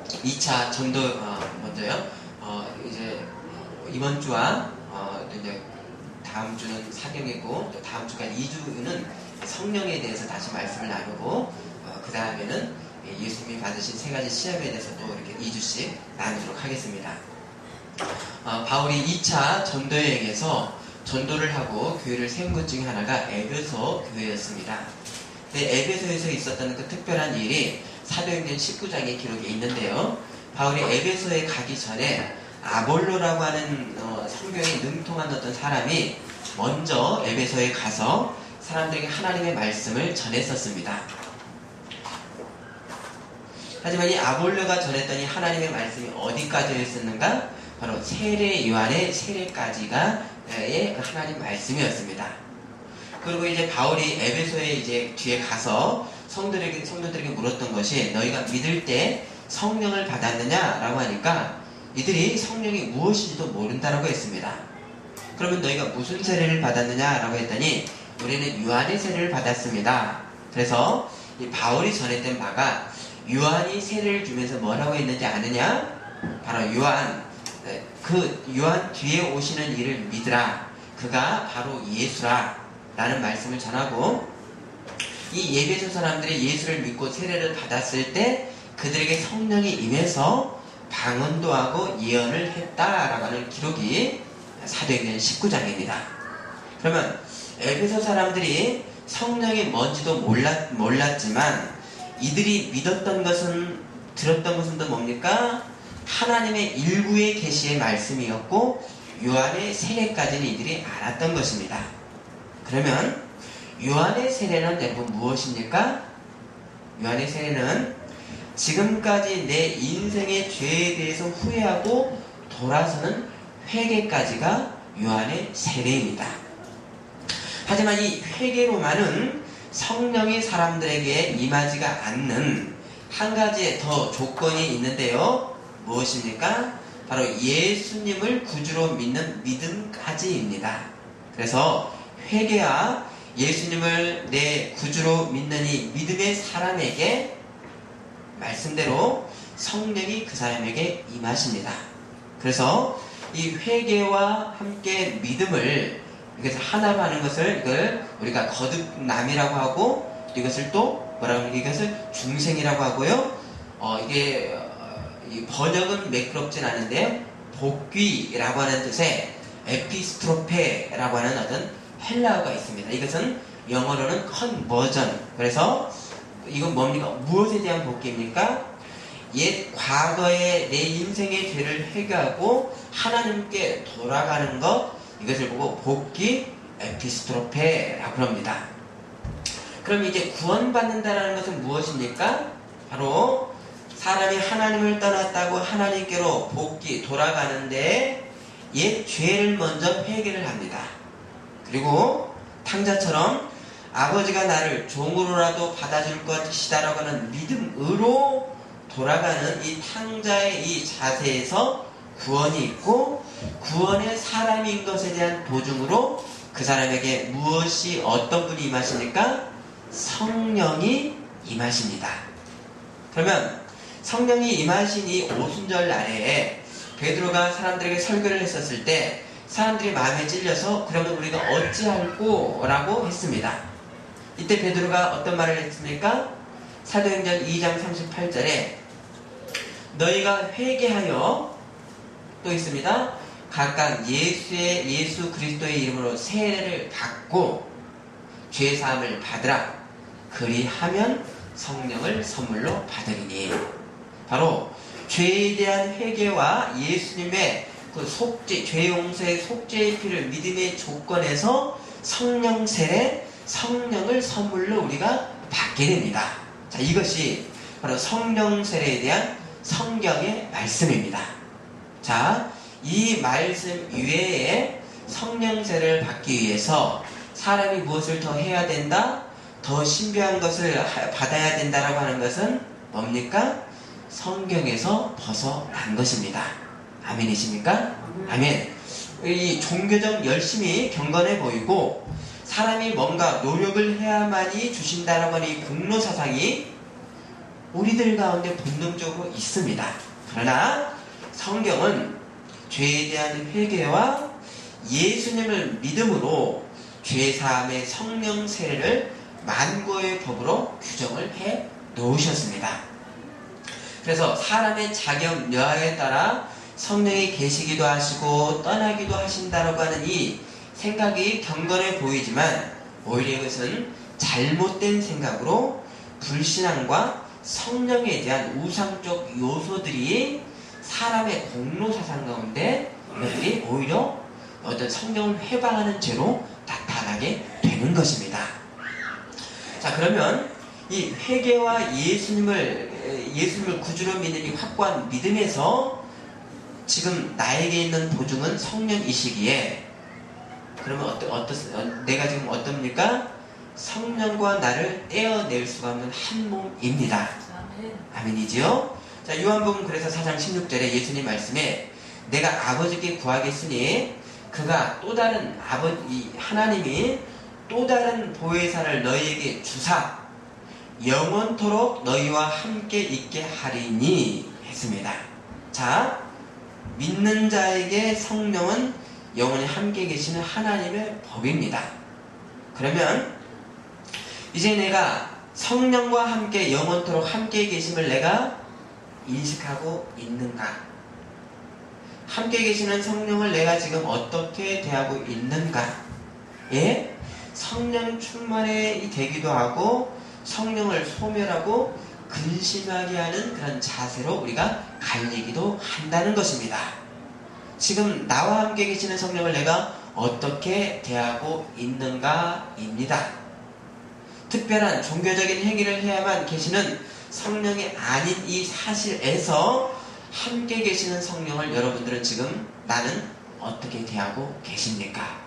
2차 전도 먼저요. 이제 이번 주와 이제 다음 주는 사경이고 다음 주까지 2주는 성령에 대해서 다시 말씀을 나누고 그 다음에는 예수님이 받으신 세 가지 시험에 대해서 또 이렇게 2주씩 나누도록 하겠습니다. 바울이 2차 전도여행에서 전도를 하고 교회를 세운 것 중에 하나가 에베소 교회였습니다. 에베소에서 있었던 그 특별한 일이 사도행전 19장의 기록에 있는데요. 바울이 에베소에 가기 전에 아볼로라고 하는 성경에 능통한 어떤 사람이 먼저 에베소에 가서 사람들에게 하나님의 말씀을 전했었습니다. 하지만 이 아볼로가 전했던 이 하나님의 말씀이 어디까지였었는가? 바로 세례 요한의 세례까지가 하나님 말씀이었습니다. 그리고 이제 바울이 에베소에 이제 뒤에 가서 성도들에게 물었던 것이 너희가 믿을 때 성령을 받았느냐라고 하니까 이들이 성령이 무엇인지도 모른다라고 했습니다. 그러면 너희가 무슨 세례를 받았느냐라고 했더니 우리는 요한의 세례를 받았습니다. 그래서 이 바울이 전했던 바가 요한이 세례를 주면서 뭐라고 했는지 아느냐? 바로 요한 뒤에 오시는 이를 믿으라. 그가 바로 예수라. 라는 말씀을 전하고 이 에베소 사람들이 예수를 믿고 세례를 받았을 때 그들에게 성령이 임해서 방언도 하고 예언을 했다라고 하는 기록이 사도행전 19장입니다. 그러면 에베소 사람들이 성령이 뭔지도 몰랐지만 이들이 믿었던 것은 들었던 것은 또 뭡니까? 하나님의 일부의 계시의 말씀이었고 요한의 세례까지는 이들이 알았던 것입니다. 그러면 요한의 세례는 여러분 무엇입니까? 요한의 세례는 지금까지 내 인생의 죄에 대해서 후회하고 돌아서는 회개까지가 요한의 세례입니다. 하지만 이 회개로만은 성령이 사람들에게 임하지가 않는 한 가지의 더 조건이 있는데요. 무엇입니까? 바로 예수님을 구주로 믿는 믿음까지입니다. 그래서 회개와 예수님을 내 구주로 믿는 이 믿음의 사람에게 말씀대로 성령이 그 사람에게 임하십니다. 그래서 이 회개와 함께 믿음을 이것을 하나로 하는 것을 이걸 우리가 거듭남이라고 하고 이것을 또 뭐라고 하는 이것을 중생이라고 하고요. 이게 번역은 매끄럽진 않은데요. 복귀라고 하는 뜻의 에피스트로페라고 하는 어떤 헬라어가 있습니다. 이것은 영어로는 컨버전. 그래서 이건 뭡니까? 무엇에 대한 복귀입니까? 옛 과거의 내 인생의 죄를 회개하고 하나님께 돌아가는 것, 이것을 보고 복귀 에피스트로페라고 합니다. 그럼 이제 구원받는다는 것은 무엇입니까? 바로 사람이 하나님을 떠났다고 하나님께로 복귀 돌아가는데 옛 죄를 먼저 회개를 합니다. 그리고 탕자처럼 아버지가 나를 종으로라도 받아줄 것이다라고 하는 믿음으로 돌아가는 이 탕자의 이 자세에서 구원이 있고 구원의 사람인 것에 대한 보증으로 그 사람에게 무엇이 어떤 분이 임하십니까? 성령이 임하십니다. 그러면 성령이 임하신 이 오순절 날에 베드로가 사람들에게 설교를 했었을 때 사람들이 마음에 찔려서 그러면 우리가 어찌할꼬? 라고 했습니다. 이때 베드로가 어떤 말을 했습니까? 사도행전 2장 38절에 너희가 회개하여 또 있습니다. 각각 예수 그리스도의 이름으로 세례를 받고 죄사함을 받으라. 그리하면 성령을 선물로 받으리니. 바로 죄에 대한 회개와 예수님의 그 속죄, 죄 용서의 속죄의 피를 믿음의 조건에서 성령 세례, 성령을 선물로 우리가 받게 됩니다. 자, 이것이 바로 성령 세례에 대한 성경의 말씀입니다. 자, 이 말씀 이외에 성령 세례를 받기 위해서 사람이 무엇을 더 해야 된다? 더 신비한 것을 받아야 된다라고 하는 것은 뭡니까? 성경에서 벗어난 것입니다. 아멘이십니까? 아멘. 이 종교적 열심이 경건해 보이고 사람이 뭔가 노력을 해야만이 주신다라고 하는 이 공로사상이 우리들 가운데 본능적으로 있습니다. 그러나 성경은 죄에 대한 회개와 예수님을 믿음으로 죄사함의 성령 세례를 만고의 법으로 규정을 해 놓으셨습니다. 그래서 사람의 자격 여하에 따라 성령이 계시기도 하시고 떠나기도 하신다라고 하는 이 생각이 경건해 보이지만 오히려 이것은 잘못된 생각으로 불신앙과 성령에 대한 우상적 요소들이 사람의 공로사상 가운데 이것들이 오히려 어떤 성경을 회방하는 죄로 나타나게 되는 것입니다. 자, 그러면 이 회개와 예수님을 구주로 믿는 이 확고한 믿음에서 지금 나에게 있는 보증은 성령이시기에 그러면 내가 지금 어떻습니까? 성령과 나를 떼어낼 수가 없는 한 몸입니다. 아멘이지요? 자, 요한복음 그래서 4장 16절에 예수님 말씀에 내가 아버지께 구하겠으니 그가 또 다른 하나님이 또 다른 보혜사를 너희에게 주사 영원토록 너희와 함께 있게 하리니 했습니다. 자, 믿는 자에게 성령은 영원히 함께 계시는 하나님의 법입니다. 그러면 이제 내가 성령과 함께 영원토록 함께 계심을 내가 인식하고 있는가? 함께 계시는 성령을 내가 지금 어떻게 대하고 있는가? 예? 성령 충만이 되기도 하고 성령을 소멸하고 근심하게 하는 그런 자세로 우리가 갈리기도 한다는 것입니다. 지금 나와 함께 계시는 성령을 내가 어떻게 대하고 있는가입니다. 특별한 종교적인 행위를 해야만 계시는 성령이 아닌 이 사실에서 함께 계시는 성령을 여러분들은 지금 나는 어떻게 대하고 계십니까?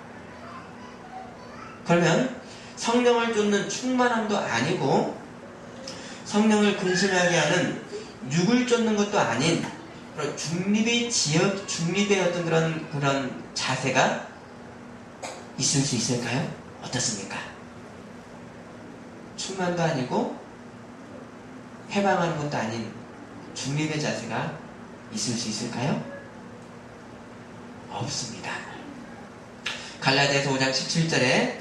그러면 성령을 쫓는 충만함도 아니고 성령을 근심하게 하는 육을 쫓는 것도 아닌 그런 중립의 어떤 그런 자세가 있을 수 있을까요? 어떻습니까? 충만도 아니고 해방하는 것도 아닌 중립의 자세가 있을 수 있을까요? 없습니다. 갈라디아서 5장 17절에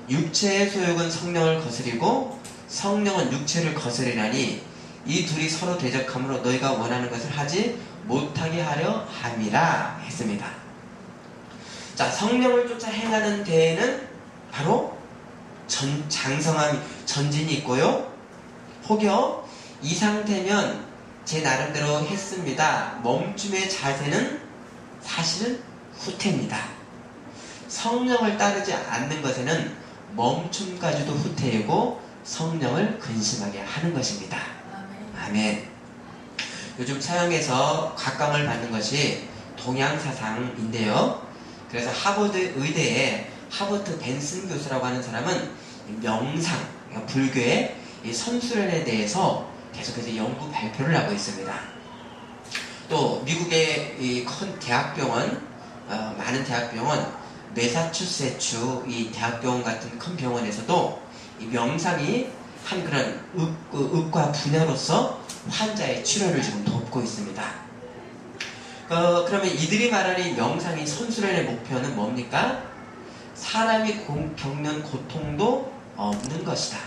육체의 소욕은 성령을 거스리고 성령은 육체를 거스리나니 이 둘이 서로 대적함으로 너희가 원하는 것을 하지 못하게 하려 함이라 했습니다. 자, 성령을 쫓아 행하는 데에는 바로 장성함, 전진이 있고요. 혹여 이 상태면 제 나름대로 했습니다. 멈춤의 자세는 사실은 후퇴입니다. 성령을 따르지 않는 것에는 멈춤까지도 후퇴이고 성령을 근심하게 하는 것입니다. 아멘. 요즘 서양에서 각광을 받는 것이 동양사상인데요. 그래서 하버드 의대의 하버트 벤슨 교수라고 하는 사람은 명상, 그러니까 불교의 이 선수련에 대해서 계속해서 연구 발표를 하고 있습니다. 또 미국의 이 큰 대학병원, 많은 대학병원, 매사추세츠 이 대학병원 같은 큰 병원에서도 이 명상이 한 그런 의과 분야로서 환자의 치료를 지금 돕고 있습니다. 그러면 이들이 말하는 명상의 선수련의 목표는 뭡니까? 사람이 겪는 고통도 없는 것이다.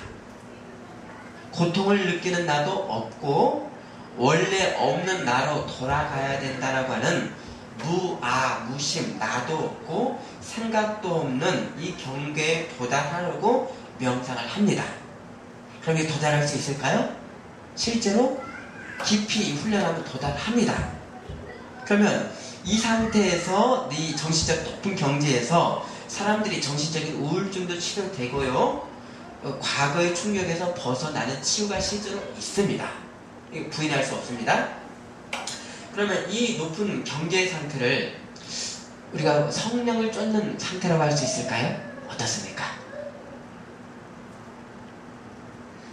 고통을 느끼는 나도 없고 원래 없는 나로 돌아가야 된다라고 하는 무심, 나도 없고 생각도 없는 이 경계에 도달하려고 명상을 합니다. 그럼 이게 도달할 수 있을까요? 실제로 깊이 훈련하면 도달합니다. 그러면 이 상태에서 이 정신적 높은 경지에서 사람들이 정신적인 우울증도 치료되고요. 과거의 충격에서 벗어나는 치유가 실제로 있습니다. 이거 부인할 수 없습니다. 그러면 이 높은 경계의 상태를 우리가 성령을 쫓는 상태라고 할 수 있을까요? 어떻습니까?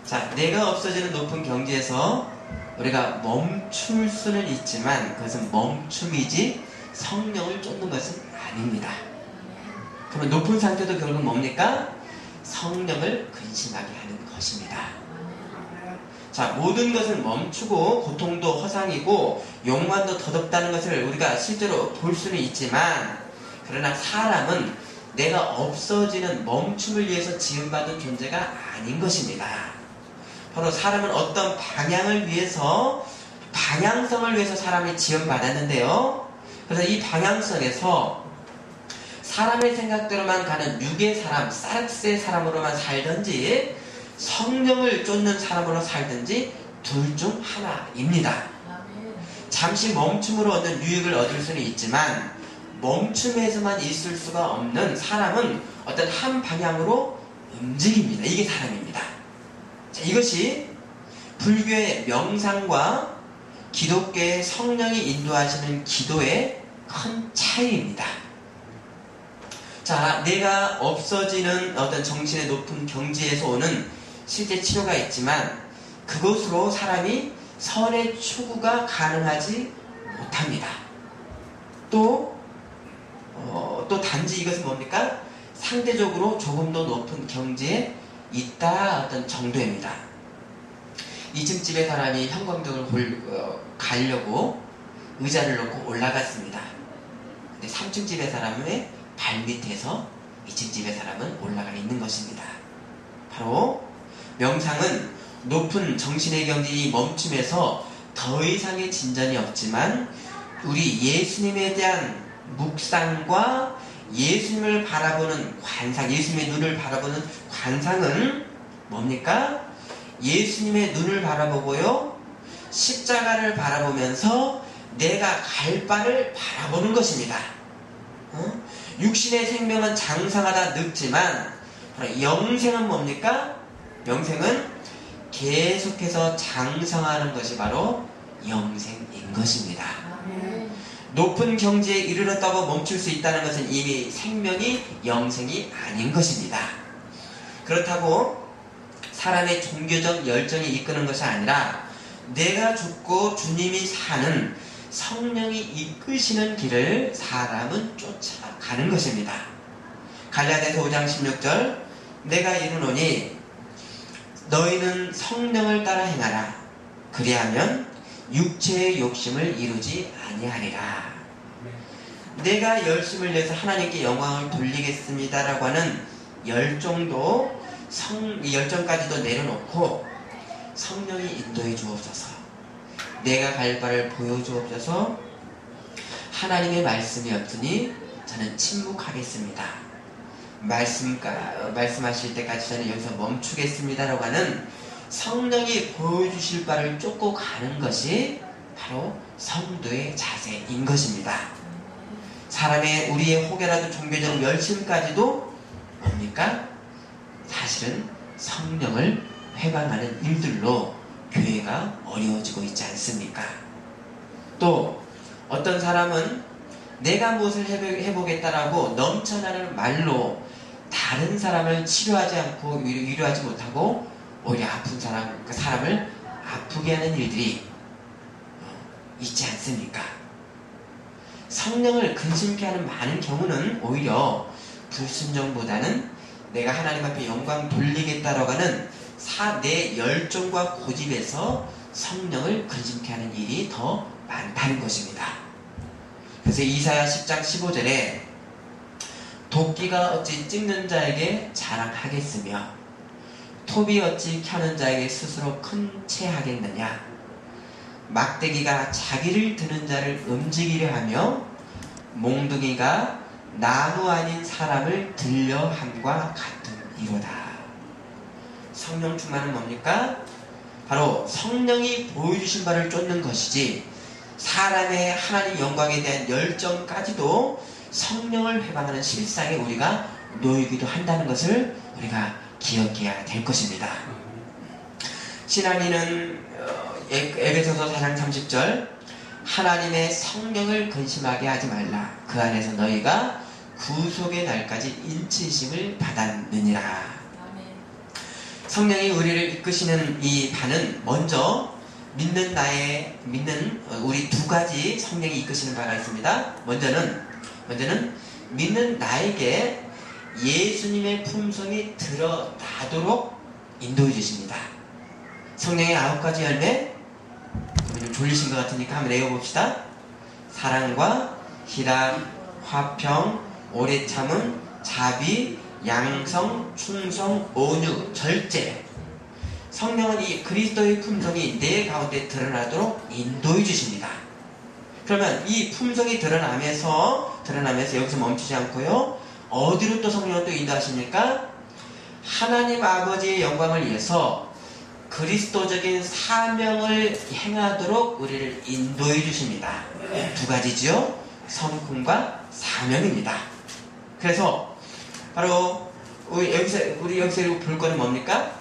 자, 내가 없어지는 높은 경지에서 우리가 멈출 수는 있지만 그것은 멈춤이지 성령을 쫓는 것은 아닙니다. 그러면 높은 상태도 결국 뭡니까? 성령을 근심하게 하는 것입니다. 자, 모든 것은 멈추고 고통도 허상이고 욕망도 더덥다는 것을 우리가 실제로 볼 수는 있지만, 그러나 사람은 내가 없어지는 멈춤을 위해서 지음받은 존재가 아닌 것입니다. 바로 사람은 어떤 방향을 위해서, 방향성을 위해서 사람이 지음받았는데요. 그래서 이 방향성에서 사람의 생각대로만 가는 육의 사람, 사르스의 사람으로만 살든지 성령을 쫓는 사람으로 살든지 둘 중 하나입니다. 잠시 멈춤으로 얻는 유익을 얻을 수는 있지만 멈춤에서만 있을 수가 없는 사람은 어떤 한 방향으로 움직입니다. 이게 사람입니다. 자, 이것이 불교의 명상과 기독교의 성령이 인도하시는 기도의 큰 차이입니다. 자, 내가 없어지는 어떤 정신의 높은 경지에서 오는 실제 치료가 있지만 그것으로 사람이 선의 추구가 가능하지 못합니다. 또 단지 이것은 뭡니까? 상대적으로 조금 더 높은 경지에 있다 어떤 정도입니다. 2층 집에 사람이 형광등을 가려고 의자를 놓고 올라갔습니다. 근데 3층 집에 사람의 발밑에서 2층 집의 사람은 올라가 있는 것입니다. 바로 명상은 높은 정신의 경지의 멈춤에서 더 이상의 진전이 없지만 우리 예수님에 대한 묵상과 예수님을 바라보는 관상, 예수님의 눈을 바라보는 관상은 뭡니까? 예수님의 눈을 바라보고요, 십자가를 바라보면서 내가 갈 바를 바라보는 것입니다. 육신의 생명은 장성하다 늙지만 영생은 뭡니까? 영생은 계속해서 장성하는 것이 바로 영생인 것입니다. 높은 경지에 이르렀다고 멈출 수 있다는 것은 이미 생명이 영생이 아닌 것입니다. 그렇다고 사람의 종교적 열정이 이끄는 것이 아니라 내가 죽고 주님이 사는 성령이 이끄시는 길을 사람은 쫓아가는 것입니다. 갈라디아서 5장 16절, 내가 이르노니 너희는 성령을 따라 행하라. 그리하면 육체의 욕심을 이루지 아니하리라. 내가 열심을 내서 하나님께 영광을 돌리겠습니다라고 하는 열정도 열정까지도 내려놓고 성령이 인도해 주옵소서, 내가 갈 바를 보여주옵소서, 하나님의 말씀이 없으니 저는 침묵하겠습니다, 말씀하실 때까지 저는 여기서 멈추겠습니다라고 하는 성령이 보여주실 바를 쫓고 가는 것이 바로 성도의 자세인 것입니다. 우리의 혹여라도 종교적 열심까지도 뭡니까? 사실은 성령을 회방하는 일들로 교회가 어려워지고 있지 않습니까? 또 어떤 사람은 내가 무엇을 해보겠다라고 넘쳐나는 말로 다른 사람을 치료하지 않고 위로하지 못하고 오히려 아픈 그 사람을 아프게 하는 일들이 있지 않습니까? 성령을 근심케 하는 많은 경우는 오히려 불순종보다는 내가 하나님 앞에 영광 돌리겠다라고 하는 내 열정과 고집에서 성령을 근심케 하는 일이 더 많다는 것입니다. 그래서 이사야 10장 15절에 도끼가 어찌 찍는 자에게 자랑하겠으며 톱이 어찌 켜는 자에게 스스로 큰 채 하겠느냐. 막대기가 자기를 드는 자를 움직이려 하며 몽둥이가 나무 아닌 사람을 들려 함과 같으니로다. 성령 충만은 뭡니까? 바로 성령이 보여주신 바를 쫓는 것이지 사람의 하나님 영광에 대한 열정까지도 성령을 회방하는 실상에 우리가 놓이기도 한다는 것을 우리가 기억해야 될 것입니다. 신앙인은 에베소서 4장 30절, 하나님의 성령을 근심하게 하지 말라. 그 안에서 너희가 구속의 날까지 인치심을 받았느니라. 성령이 우리를 이끄시는 이 바는 먼저 믿는 우리 두 가지 성령이 이끄시는 바가 있습니다. 먼저는 믿는 나에게 예수님의 품성이 드러나도록 인도해 주십니다. 성령의 9가지 열매, 좀 졸리신 것 같으니까 한번 외워봅시다. 사랑과 희락, 화평, 오래 참음, 자비, 양성, 충성, 온유, 절제. 성령은 이 그리스도의 품성이 내 가운데 드러나도록 인도해 주십니다. 그러면 이 품성이 드러나면서 여기서 멈추지 않고요. 어디로 또 성령은 또 인도하십니까? 하나님 아버지의 영광을 위해서 그리스도적인 사명을 행하도록 우리를 인도해 주십니다. 두 가지지요. 성품과 사명입니다. 그래서 바로 우리 여기서 볼 거는 뭡니까?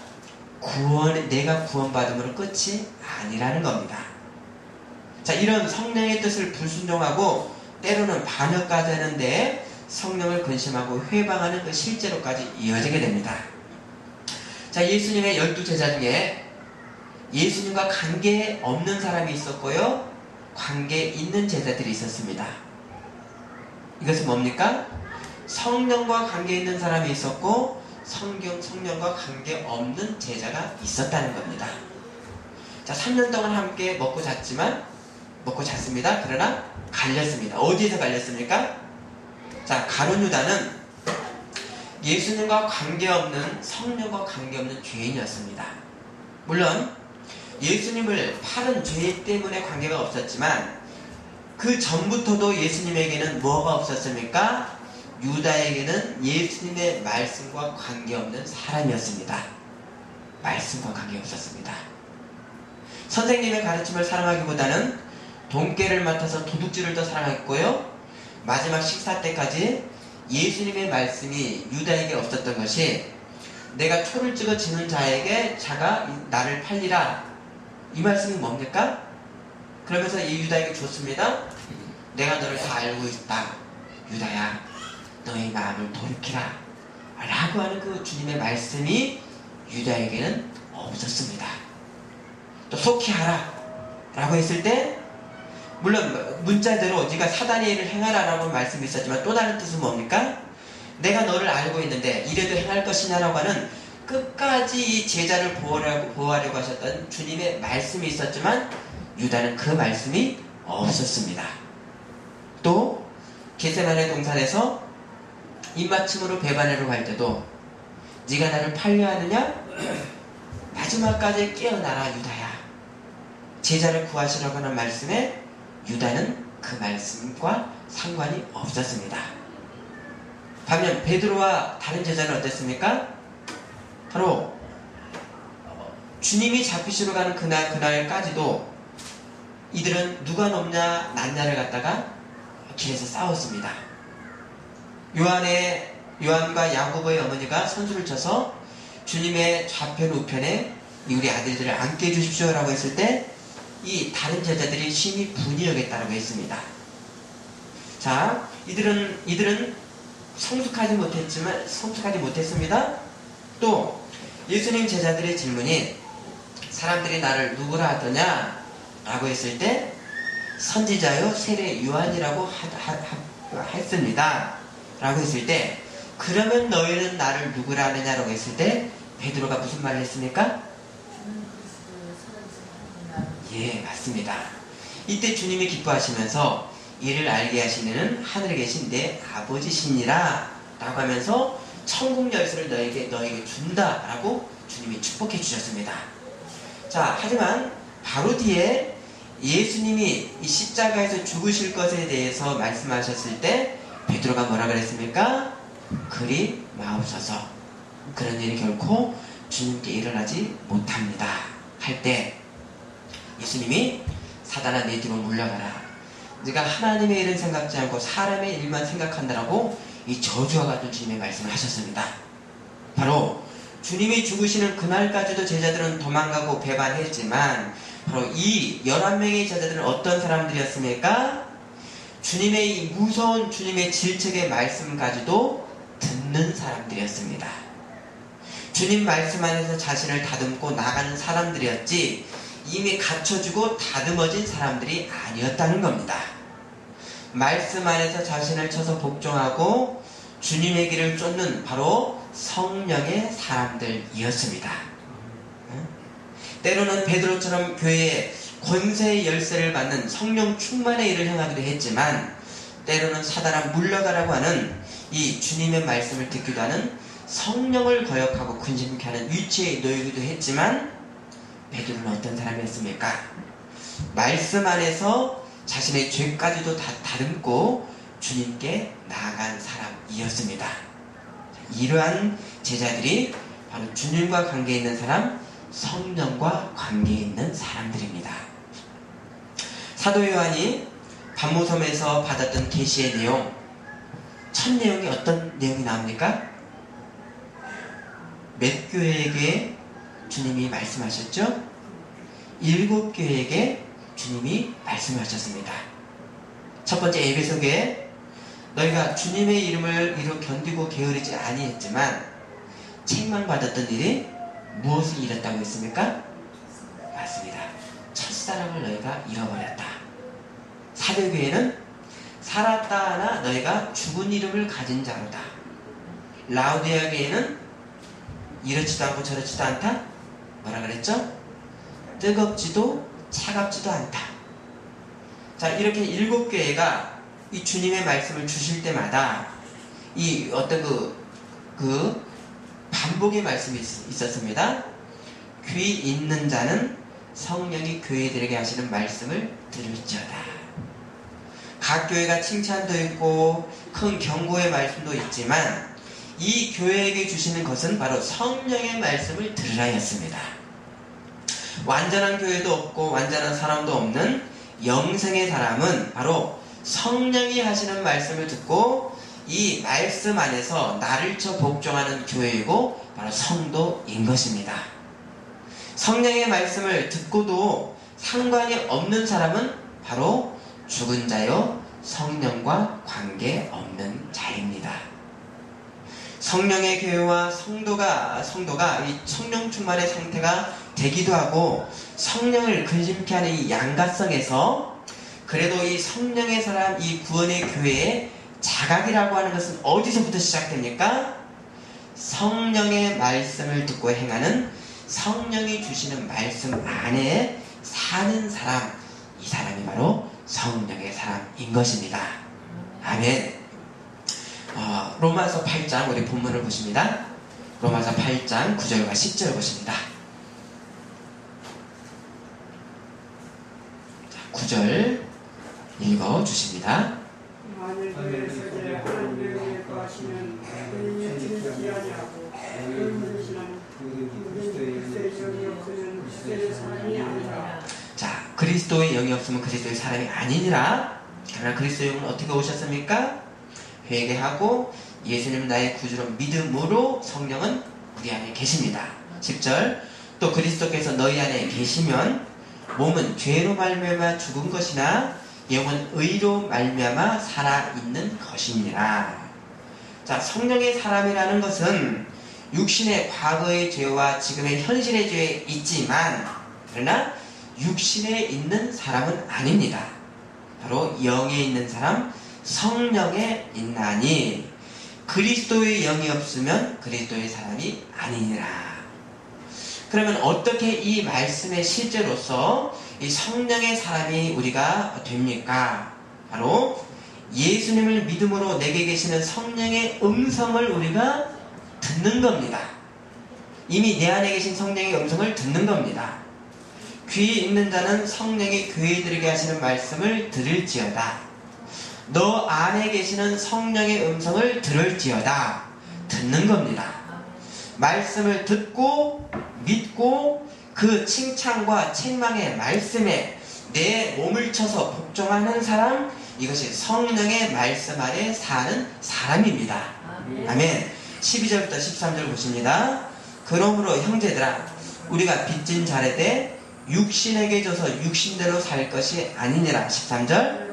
내가 구원받음으로 끝이 아니라는 겁니다. 자, 이런 성령의 뜻을 불순종하고 때로는 반역까지 하는데 성령을 근심하고 회방하는 그 실제로까지 이어지게 됩니다. 자, 예수님의 12제자 중에 예수님과 관계 없는 사람이 있었고요, 관계 있는 제자들이 있었습니다. 이것은 뭡니까? 성령과 관계 있는 사람이 있었고 성령과 관계 없는 제자가 있었다는 겁니다. 자, 3년 동안 함께 먹고 잤습니다. 그러나 갈렸습니다. 어디에서 갈렸습니까? 자, 가룟 유다는 예수님과 관계없는, 성령과 관계없는 죄인이었습니다. 물론 예수님을 팔은 죄 때문에 관계가 없었지만 그 전부터도 예수님에게는 뭐가 없었습니까? 유다에게는 예수님의 말씀과 관계없는 사람이었습니다. 말씀과 관계없었습니다. 선생님의 가르침을 사랑하기보다는 돈깨를 맡아서 도둑질을 더 사랑했고요, 마지막 식사 때까지 예수님의 말씀이 유다에게 없었던 것이, 내가 초를 찍어 지는 자에게 자가 나를 팔리라, 이 말씀이 뭡니까? 그러면서 이 유다에게 줬습니다. 내가 너를 다 알고 있다. 유다야, 너의 마음을 돌이키라 라고 하는 그 주님의 말씀이 유다에게는 없었습니다. 또 속히 하라 라고 했을 때, 물론 문자대로 네가 사단의 일을 행하라 라고 말씀이 있었지만 또 다른 뜻은 뭡니까? 내가 너를 알고 있는데 이래도 행할 것이냐라고 하는 끝까지 이 제자를 보호하려고 하셨던 주님의 말씀이 있었지만 유다는 그 말씀이 없었습니다. 또 겟세마네 동산에서 입맞춤으로 배반하러 갈 때도 네가 나를 팔려하느냐? 마지막까지 깨어나라 유다야. 제자를 구하시라고 하는 말씀에 유다는 그 말씀과 상관이 없었습니다. 반면 베드로와 다른 제자는 어땠습니까? 바로 주님이 잡히시러 가는 그날까지도 이들은 누가 높냐 낫냐를 갖다가 길에서 싸웠습니다. 요한과 야고보의 어머니가 선수를 쳐서 주님의 좌편 우편에 우리 아들들을 앉게 해주십시오 라고 했을 때 이 다른 제자들이 심히 분이 여겼다고 했습니다. 자, 이들은 성숙하지 못했습니다. 또 예수님 제자들의 질문이 사람들이 나를 누구라 하더냐 라고 했을 때 선지자요 세례 요한이라고 했습니다 라고 했을 때, 그러면 너희는 나를 누구라 하느냐라고 했을 때 베드로가 무슨 말을 했습니까? 예, 맞습니다. 이때 주님이 기뻐하시면서 이를 알게 하시는 하늘에 계신 내 아버지시니라 라고 하면서 천국 열쇠를 너에게 준다 라고 주님이 축복해 주셨습니다. 자, 하지만 바로 뒤에 예수님이 이 십자가에서 죽으실 것에 대해서 말씀하셨을 때 베드로가 뭐라 그랬습니까? 그리 마옵소서, 그런 일이 결코 주님께 일어나지 못합니다 할 때 예수님이 사단아 내 뒤로 물러가라, 네가 하나님의 일은 생각지 않고 사람의 일만 생각한다라고 이 저주와 같은 주님의 말씀을 하셨습니다. 바로 주님이 죽으시는 그날까지도 제자들은 도망가고 배반했지만 바로 이 11명의 제자들은 어떤 사람들이었습니까? 주님의 이 무서운 주님의 질책의 말씀까지도 듣는 사람들이었습니다. 주님 말씀 안에서 자신을 다듬고 나가는 사람들이었지 이미 갖춰주고 다듬어진 사람들이 아니었다는 겁니다. 말씀 안에서 자신을 쳐서 복종하고 주님의 길을 쫓는 바로 성령의 사람들이었습니다. 때로는 베드로처럼 교회에 권세의 열쇠를 받는 성령 충만의 일을 행하기도 했지만, 때로는 사단아 물러가라고 하는 이 주님의 말씀을 듣기도 하는 성령을 거역하고 근심케 하는 위치에 놓이기도 했지만, 베드로는 어떤 사람이었습니까? 말씀 안에서 자신의 죄까지도 다 다듬고 주님께 나아간 사람이었습니다. 이러한 제자들이 바로 주님과 관계 있는 사람, 성령과 관계 있는 사람들입니다. 사도 요한이 반모섬에서 받았던 계시의 내용, 첫 내용이 어떤 내용이 나옵니까? 몇 교회에게 주님이 말씀하셨죠? 7교회에게 주님이 말씀하셨습니다. 첫 번째 에베소교회, 너희가 주님의 이름을 이루 견디고 게으르지 아니했지만 책망받았던 일이 무엇을 잃었다고 했습니까? 맞습니다. 첫사랑을 너희가 잃어버렸다. 사도교회는 살았다 하나 너희가 죽은 이름을 가진 자로다. 라우디아 교회는 이렇지도 않고 저렇지도 않다? 뭐라 그랬죠? 뜨겁지도 차갑지도 않다. 자, 이렇게 7교회가 이 주님의 말씀을 주실 때마다 이 어떤 그 반복의 말씀이 있었습니다. 귀 있는 자는 성령이 교회들에게 하시는 말씀을 들을지어다. 각 교회가 칭찬도 있고 큰 경고의 말씀도 있지만, 이 교회에게 주시는 것은 바로 성령의 말씀을 들으라였습니다. 완전한 교회도 없고 완전한 사람도 없는 영생의 사람은 바로 성령이 하시는 말씀을 듣고 이 말씀 안에서 나를 쳐 복종하는 교회이고 바로 성도인 것입니다. 성령의 말씀을 듣고도 상관이 없는 사람은 바로 죽은 자요, 성령과 관계없는 자입니다. 성령의 교회와 성도가 이 성령 충만의 상태가 되기도 하고, 성령을 근심케 하는 이 양가성에서 그래도 이 성령의 사람, 이 구원의 교회의 자각이라고 하는 것은 어디서부터 시작됩니까? 성령의 말씀을 듣고 행하는, 성령이 주시는 말씀 안에 사는 사람, 이 사람이 바로 성령의 사람인 것입니다. 아멘. 로마서 8장 우리 본문을 보십니다. 로마서 8장 9절과 10절 보십니다. 9절 읽어주십니다. 만일 교회에서 하나님의 거하시면 그는 지키지 아니하고 그는 그리스도의 영이 없으면 그리스도의 사람이 아니라. 자, 그리스도의 영이 없으면 그리스도의 사람이 아니니라. 그러나 그리스도의 영은 어떻게 오셨습니까? 회개하고 예수님 나의 구주로 믿음으로 성령은 우리 안에 계십니다. 10절, 또 그리스도께서 너희 안에 계시면 몸은 죄로 말미암아 죽은 것이나 영은 의로 말미암아 살아있는 것이니라. 자, 성령의 사람이라는 것은 육신의 과거의 죄와 지금의 현실의 죄에 있지만, 그러나 육신에 있는 사람은 아닙니다. 바로 영에 있는 사람, 성령에 있나니 그리스도의 영이 없으면 그리스도의 사람이 아니니라. 그러면 어떻게 이 말씀의 실제로서 이 성령의 사람이 우리가 됩니까? 바로 예수님을 믿음으로 내게 계시는 성령의 음성을 우리가 듣는 겁니다. 이미 내 안에 계신 성령의 음성을 듣는 겁니다. 귀 있는 자는 성령이 교회들에게 하시는 말씀을 들을지어다. 너 안에 계시는 성령의 음성을 들을지어다. 듣는 겁니다. 말씀을 듣고 믿고 그 칭찬과 책망의 말씀에 내 몸을 쳐서 복종하는 사람, 이것이 성령의 말씀 아래 사는 사람입니다. 아멘. 12절부터 13절 보십니다. 그러므로 형제들아, 우리가 빚진 자례되 육신에게 져서 육신대로 살 것이 아니니라. 13절.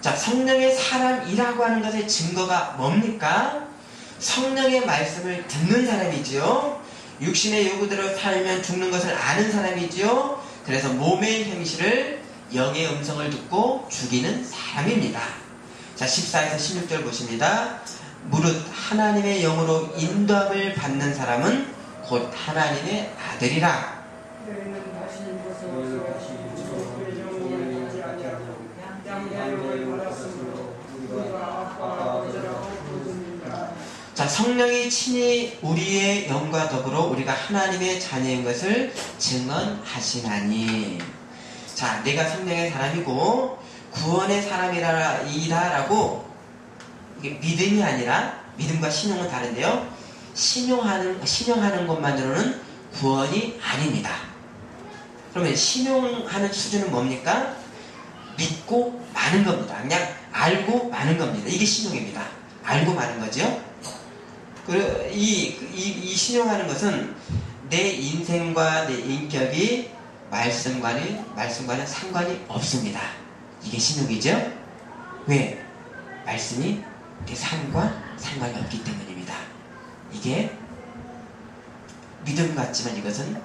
자, 성령의 사람이라고 하는 것의 증거가 뭡니까? 성령의 말씀을 듣는 사람이지요. 육신의 요구대로 살면 죽는 것을 아는 사람이지요. 그래서 몸의 행실을 영의 음성을 듣고 죽이는 사람입니다. 자, 14에서 16절 보십니다. 무릇 하나님의 영으로 인도함을 받는 사람은 곧 하나님의 아들이라. 너희는 다시 벗어서 그리스도의 영광을 잊지 아니하고 양의 영을 받았으므로 우리가 아빠 아버지라고 부르느니라. 자, 성령이 친히 우리의 영과 더불어 우리가 하나님의 자녀인 것을 증언하시나니. 자, 내가 성령의 사람이고 구원의 사람이라고, 이게 믿음이 아니라, 믿음과 신용은 다른데요, 신용하는 것만으로는 구원이 아닙니다. 그러면 신용하는 수준은 뭡니까? 믿고 마는 겁니다. 그냥 알고 마는 겁니다. 이게 신용입니다. 알고 마는 거죠. 이 신용하는 것은 내 인생과 내 인격이 말씀과는 상관이 없습니다. 이게 신용이죠. 왜? 말씀이 내 삶과 상관이 없기 때문입니다. 이게 믿음 같지만 이것은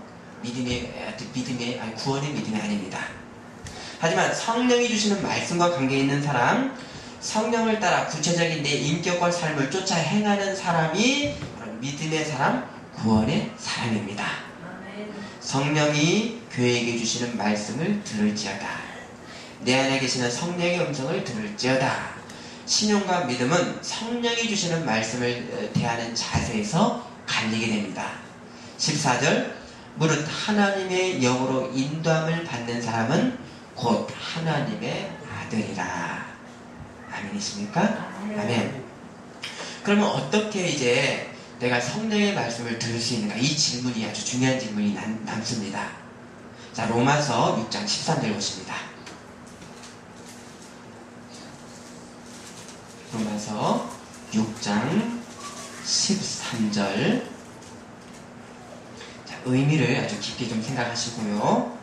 구원의 믿음이 아닙니다. 하지만 성령이 주시는 말씀과 관계 있는 사람, 성령을 따라 구체적인 내 인격과 삶을 쫓아 행하는 사람이 바로 믿음의 사람, 구원의 사람입니다. 성령이 교회에게 주시는 말씀을 들을지어다. 내 안에 계시는 성령의 음성을 들을지어다. 신용과 믿음은 성령이 주시는 말씀을 대하는 자세에서 갈리게 됩니다. 14절, 무릇 하나님의 영으로 인도함을 받는 사람은 곧 하나님의 아들이라. 아멘이십니까? 아멘. 그러면 어떻게 이제 내가 성령의 말씀을 들을 수 있는가? 이 질문이 아주 중요한 질문이 남습니다. 자, 로마서 6장 13절 보십니다. 로마서 6장 13절. 자, 의미를 아주 깊게 좀 생각하시고요.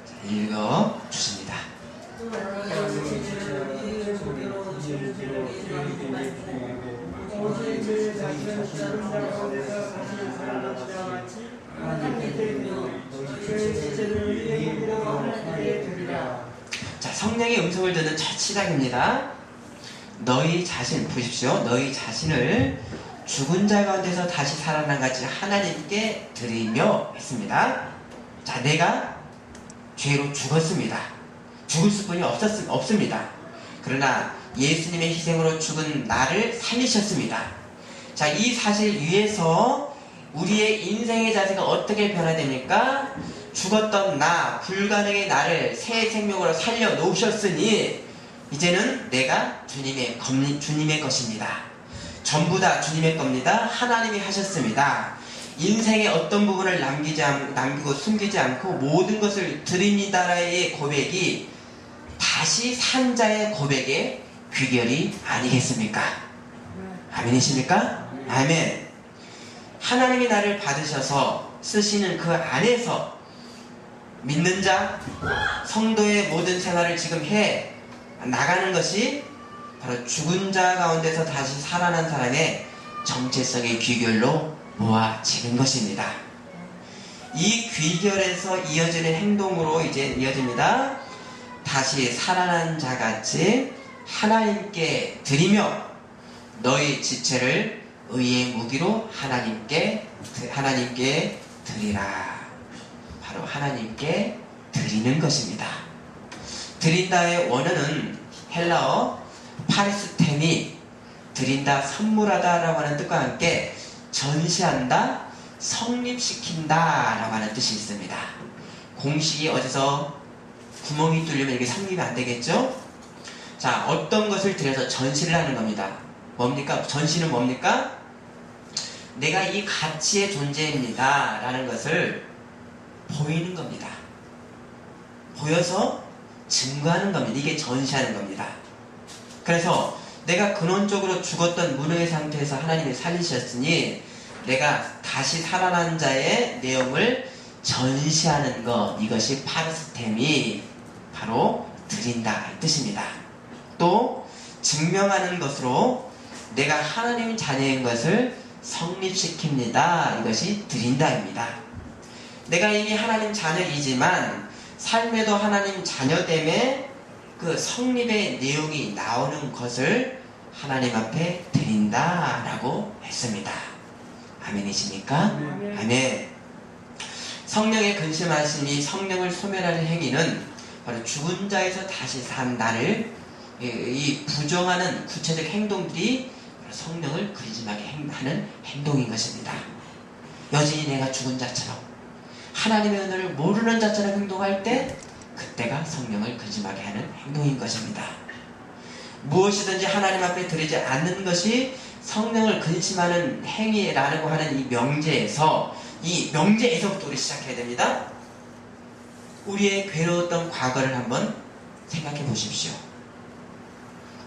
자, 읽어 주십니다. 자, 성령의 음성을 듣는 첫 시작입니다. 너희 자신, 보십시오. 너희 자신을 죽은 자 가운데서 다시 살아난 같이 하나님께 드리며 했습니다. 자, 내가 죄로 죽었습니다. 죽을 수뿐이 없습니다. 그러나 예수님의 희생으로 죽은 나를 살리셨습니다. 자, 이 사실 위에서 우리의 인생의 자세가 어떻게 변화됩니까? 죽었던 나, 불가능의 나를 새 생명으로 살려 놓으셨으니 이제는 내가 주님의 것입니다. 전부 다 주님의 겁니다. 하나님이 하셨습니다. 인생의 어떤 부분을 남기고 숨기지 않고 모든 것을 드립니다라의 고백이 다시 산 자의 고백의 귀결이 아니겠습니까? 아멘이십니까? 아멘. 하나님이 나를 받으셔서 쓰시는 그 안에서 믿는 자, 성도의 모든 생활을 지금 해 나가는 것이 바로 죽은 자 가운데서 다시 살아난 사람의 정체성의 귀결로 모아지는 것입니다. 이 귀결에서 이어지는 행동으로 이제 이어집니다. 다시 살아난 자같이 하나님께 드리며 너희 지체를 의의 무기로 하나님께 드리라. 바로 하나님께 드리는 것입니다. 드린다의 원어는 헬라어 파리스템이 드린다, 선물하다 라고 하는 뜻과 함께 전시한다, 성립시킨다 라고 하는 뜻이 있습니다. 공식이 어디서 구멍이 뚫리면 이게 성립이 안 되겠죠? 자, 어떤 것을 들여서 전시를 하는 겁니다. 뭡니까? 전시는 뭡니까? 내가 이 가치의 존재입니다 라는 것을 보이는 겁니다. 보여서 증거하는 겁니다. 이게 전시하는 겁니다. 그래서 내가 근원적으로 죽었던 무능의 상태에서 하나님이 살리셨으니 내가 다시 살아난 자의 내용을 전시하는 것, 이것이 파르스템이 바로 드린다 이 뜻입니다. 또 증명하는 것으로 내가 하나님 자녀인 것을 성립시킵니다. 이것이 드린다입니다. 내가 이미 하나님 자녀이지만 삶에도 하나님 자녀됨의 그 성립의 내용이 나오는 것을 하나님 앞에 드린다라고 했습니다. 아멘이십니까? 아멘. 성령의 근심하심이 성령을 소멸하는 행위는 바로 죽은 자에서 다시 산 나를 이 부정하는 구체적 행동들이 성령을 근심하게 하는 행동인 것입니다. 여전히 내가 죽은 자처럼 하나님의 은혜를 모르는 자처럼 행동할 때 그때가 성령을 근심하게 하는 행동인 것입니다. 무엇이든지 하나님 앞에 드리지 않는 것이 성령을 근심하는 행위라고 하는 이 명제에서부터 우리 시작해야 됩니다. 우리의 괴로웠던 과거를 한번 생각해 보십시오.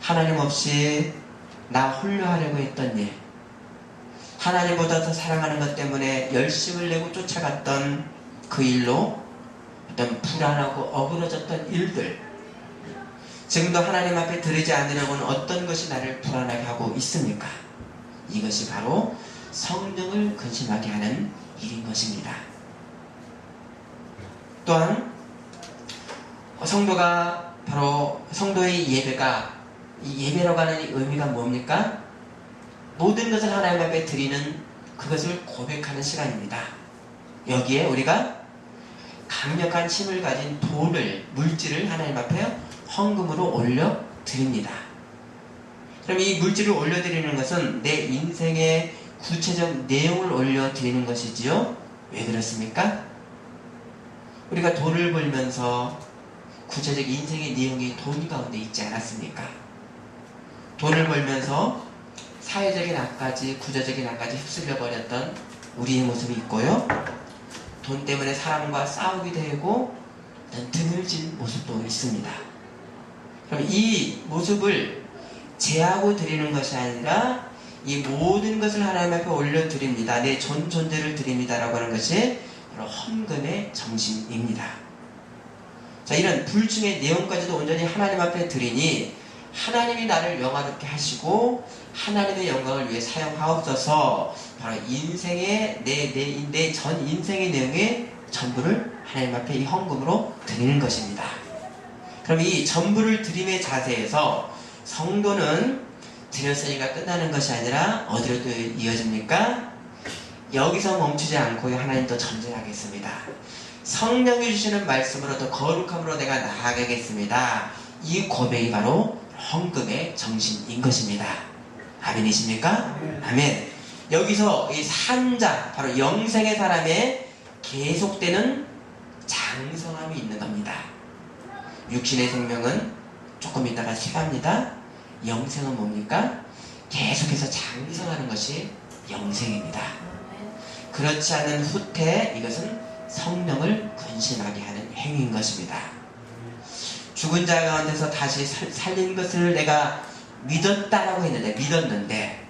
하나님 없이 나 홀로 하려고 했던 일, 하나님보다 더 사랑하는 것 때문에 열심을 내고 쫓아갔던 그 일로 어떤 불안하고 어그러졌던 일들, 지금도 하나님 앞에 드리지 않으려고는 어떤 것이 나를 불안하게 하고 있습니까? 이것이 바로 성령을 근심하게 하는 일인 것입니다. 또한 성도의 예배가 이 예배라고 하는 이 의미가 뭡니까? 모든 것을 하나님 앞에 드리는 그것을 고백하는 시간입니다. 여기에 우리가 강력한 힘을 가진 물질을 하나님 앞에 헌금으로 올려드립니다. 그럼 이 물질을 올려드리는 것은 내 인생의 구체적 내용을 올려드리는 것이지요. 왜 그렇습니까? 우리가 돈을 벌면서 구체적 인생의 내용이 돈 가운데 있지 않았습니까? 돈을 벌면서 사회적인 악까지 구조적인 악까지 휩쓸려 버렸던 우리의 모습이 있고요. 돈 때문에 사람과 싸우기도 하고 드물진 모습도 있습니다. 그럼 이 모습을 제하고 드리는 것이 아니라 이 모든 것을 하나님 앞에 올려드립니다. 내 존재를 드립니다라고 하는 것이 바로 헌금의 정신입니다. 자, 이런 불중의 내용까지도 온전히 하나님 앞에 드리니 하나님이 나를 영화롭게 하시고 하나님의 영광을 위해 사용하옵소서. 바로 인생의 내 전 인생의 내용의 전부를 하나님 앞에 이 헌금으로 드리는 것입니다. 그럼 이 전부를 드림의 자세에서 성도는 드렸으니까 끝나는 것이 아니라 어디로 또 이어집니까? 여기서 멈추지 않고 하나님 또 전진하겠습니다. 성령이 주시는 말씀으로 또 거룩함으로 내가 나아가겠습니다. 이 고백이 바로 헌금의 정신인 것입니다. 아멘이십니까? 아멘. 여기서 이 산자, 바로 영생의 사람의 계속되는 장성함이 있는 겁니다. 육신의 생명은 조금 있다가 식합니다. 영생은 뭡니까? 계속해서 장성하는 것이 영생입니다. 그렇지 않은 후퇴, 이것은 성령을 근심하게 하는 행위인 것입니다. 죽은 자 가운데서 다시 살린 것을 내가 믿었는데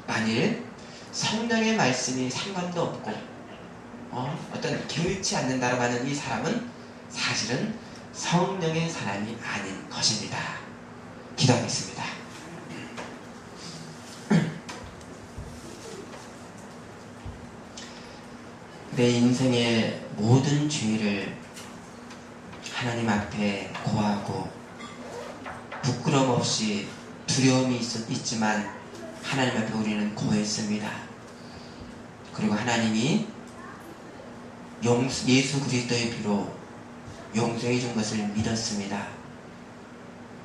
만일 성령의 말씀이 상관도 없고 어떤 게으르지 않는다라고 하는 이 사람은 사실은 성령의 사람이 아닌 것입니다. 기도하겠습니다. 내 인생의 모든 죄를 하나님 앞에 고하고 부끄럼 없이 두려움이 있지만 하나님 앞에 우리는 고했습니다. 그리고 하나님이 예수 그리스도의 피로 용서해 준 것을 믿었습니다.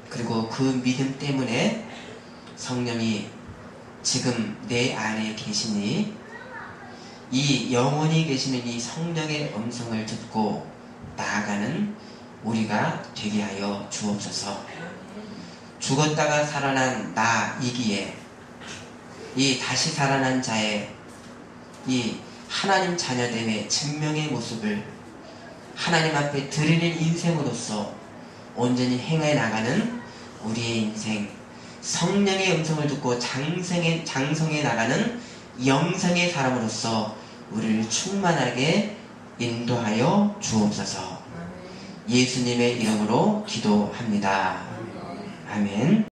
그리고 그 믿음 때문에 성령이 지금 내 안에 계시니 이 영원히 계시는 이 성령의 음성을 듣고 나아가는 우리가 되게 하여 주옵소서. 죽었다가 살아난 나이기에 이 다시 살아난 자의 이 하나님 자녀됨의 증명의 모습을 하나님 앞에 드리는 인생으로서 온전히 행해 나가는 우리의 인생, 성령의 음성을 듣고 장성해 나가는 영생의 사람으로서 우리를 충만하게 인도하여 주옵소서. 예수님의 이름으로 기도합니다. 아멘.